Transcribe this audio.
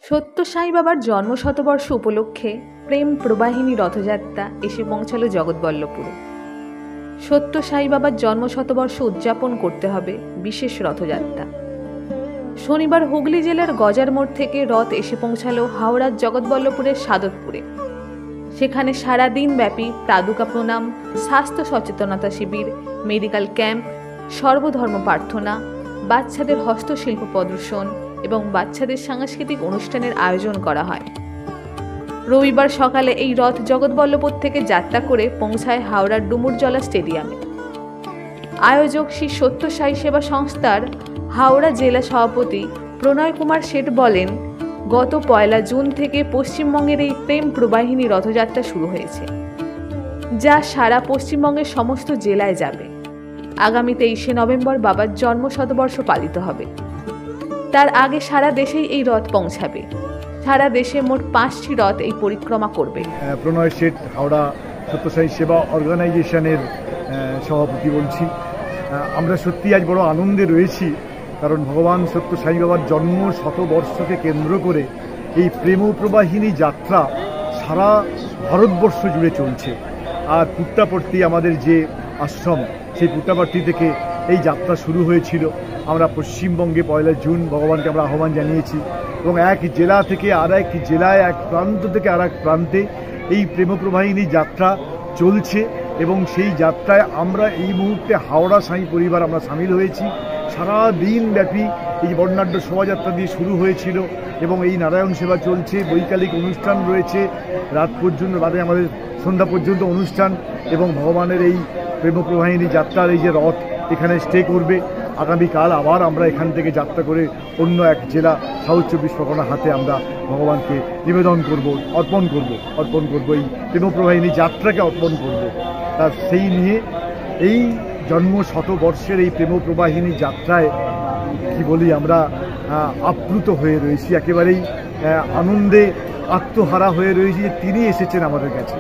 সত্য সাই বাবার জন্মশতবর্ষ উপলক্ষে প্রেম প্রবাহিনী রথযাত্রা এসে পৌঁছালো জগৎবল্লভপুরে। সত্য সাই বাবার জন্মশতবর্ষ উদযাপন করতে হবে বিশেষ রথযাত্রা। শনিবার হুগলি জেলার গজার মোড় থেকে রথ এসে পৌঁছালো হাওড়ার জগৎবল্লভপুরের সাদতপুরে। সেখানে সারাদিন ব্যাপী পাদুকা প্রণাম, স্বাস্থ্য সচেতনতা শিবির, মেডিকেল ক্যাম্প, সর্বধর্ম প্রার্থনা, বাচ্চাদের হস্তশিল্প প্রদর্শন এবং বাচ্চাদের সাংস্কৃতিক অনুষ্ঠানের আয়োজন করা হয়। রবিবার সকালে এই রথ জগৎবল্লভপুর থেকে যাত্রা করে পৌঁছায় হাওড়ার ডুমুরজলা স্টেডিয়ামে। আয়োজক শ্রী সত্য সাই সেবা সংস্থার হাওড়া জেলা সভাপতি প্রণয় কুমার শেঠ বলেন, গত 1 জুন থেকে পশ্চিমবঙ্গের এই প্রেম প্রবাহিনী রথযাত্রা শুরু হয়েছে, যা সারা পশ্চিমবঙ্গের সমস্ত জেলায় যাবে। আগামী 23শে নভেম্বর বাবার জন্মশতবর্ষ পালিত হবে। তার আগে সারা দেশেই এই রথ পৌঁছাবে। সারা দেশে মোট 5টি রথ এই পরিক্রমা করবে। প্রণয় শেঠ, হাওড়া সত্য সাই সেবা অর্গানাইজেশনের সভাপতি বলছি। আমরা সত্যি আজ বড় আনন্দে রয়েছি, কারণ ভগবান সত্য সাই বাবার জন্ম শতবর্ষকে কেন্দ্র করে এই প্রেম প্রবাহিনী যাত্রা সারা ভারতবর্ষ জুড়ে চলছে। আর পুট্টাপট্টি আমাদের যে আশ্রম, সেই পুট্টাপট্টি থেকে এই যাত্রা শুরু হয়েছিল। আমরা পশ্চিমবঙ্গে 1 জুন ভগবানকে আমরা আহ্বান জানিয়েছি এবং এক জেলা থেকে আর এক জেলায়, এক প্রান্ত থেকে আর এক প্রান্তে এই প্রেম প্রবাহিনী যাত্রা চলছে এবং সেই যাত্রায় আমরা এই মুহূর্তে হাওড়া সাঁই পরিবার আমরা সামিল হয়েছি। সারা দিন ব্যাপী এই বর্ণাঢ্য শোভাযাত্রা দিয়ে শুরু হয়েছিল এবং এই নারায়ণ সেবা চলছে, বৈকালিক অনুষ্ঠান রয়েছে, রাত পর্যন্ত, রাতে আমাদের সন্ধ্যা পর্যন্ত অনুষ্ঠান এবং ভগবানের এই প্রেম প্রবাহিনী যাত্রার এই যে রথ এখানে স্টে করবে। আগামীকাল আবার আমরা এখান থেকে যাত্রা করে অন্য এক জেলা সাউথ 24 পরগনা হাতে আমরা ভগবানকে নিবেদন করব, অর্পণ করব, এই প্রেম প্রবাহিনী যাত্রাকে অর্পণ করব। তার সেই নিয়ে এই জন্ম শতবর্ষের এই প্রেম প্রবাহিনী যাত্রায় কি বলি, আমরা আপ্লুত হয়ে রয়েছি, একেবারেই আনন্দে আত্মহারা হয়ে রয়েছি যে তিনি এসেছেন আমাদের কাছে।